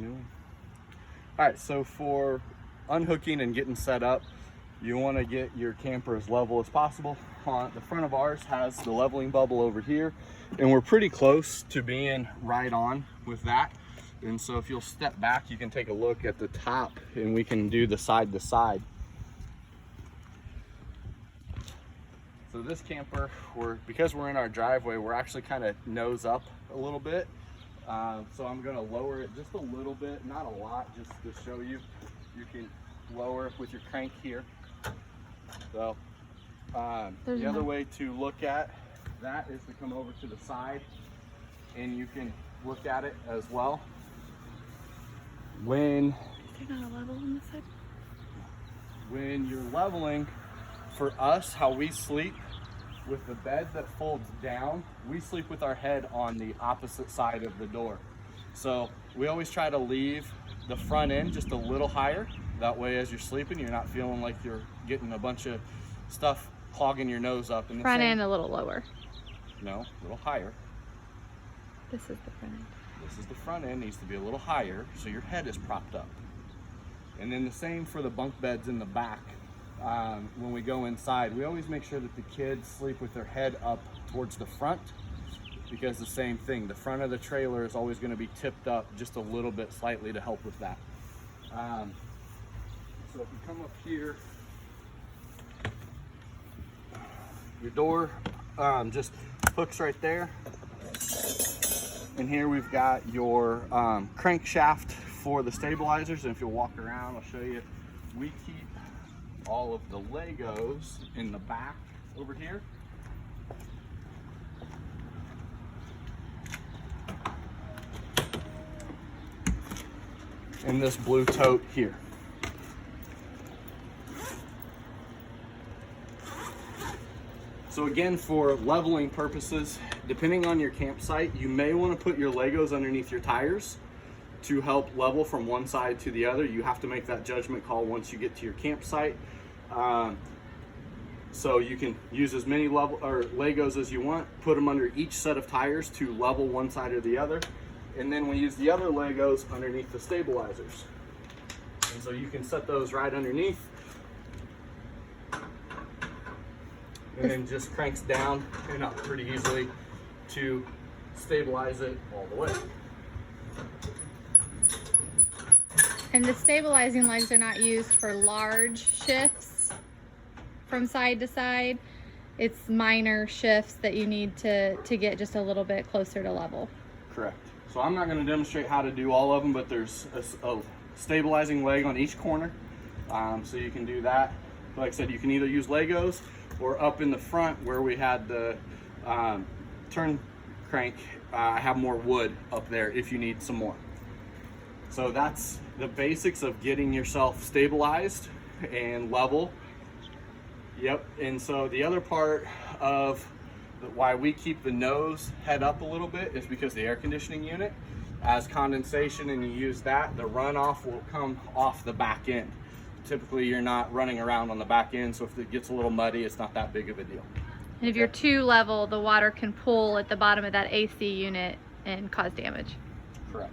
All right, so for unhooking and getting set up, you want to get your camper as level as possible. On the front of ours has the leveling bubble over here, and we're pretty close to being right on with that. And so if you'll step back, you can take a look at the top and we can do the side to side. So this camper, because we're in our driveway, we're actually kind of nose up a little bit. So I'm gonna lower it just a little bit, not a lot, just to show you. You can lower it with your crank here. So the other way to look at that is to come over to the side and you can look at it as well. When you're leveling, for us, how we sleep with the bed that folds down, we sleep with our head on the opposite side of the door. So we always try to leave the front end just a little higher. That way as you're sleeping, you're not feeling like you're getting a bunch of stuff clogging your nose up. And front end a little lower. No, a little higher. This is the front end. This is the front end, needs to be a little higher so your head is propped up. And then the same for the bunk beds in the back. When we go inside, we always make sure that the kids sleep with their head up towards the front, because the same thing, the front of the trailer is always going to be tipped up just a little bit slightly to help with that. So if you come up here, your door just hooks right there. And here we've got your crankshaft for the stabilizers. And if you'll walk around, I'll show you. We keep all of the Legos in the back over here. In this blue tote here. So again, for leveling purposes, depending on your campsite, you may want to put your Legos underneath your tires to help level from one side to the other. You have to make that judgment call once you get to your campsite. So you can use as many Legos as you want, put them under each set of tires to level one side or the other. And then we use the other Legos underneath the stabilizers. And so you can set those right underneath. And then just cranks down and up pretty easily to stabilize it all the way. And the stabilizing legs are not used for large shifts from side to side. It's minor shifts that you need to get just a little bit closer to level. Correct. So I'm not going to demonstrate how to do all of them, but there's a stabilizing leg on each corner. So you can do that. Like I said, you can either use Legos or up in the front where we had the turn crank, I have more wood up there if you need some more. So that's the basics of getting yourself stabilized and level. Yep, and so the other part of why we keep the nose head up a little bit is because the air conditioning unit, as condensation and you use that, the runoff will come off the back end. Typically you're not running around on the back end, so if it gets a little muddy, it's not that big of a deal. And if you're too level, the water can pull at the bottom of that AC unit and cause damage. Correct.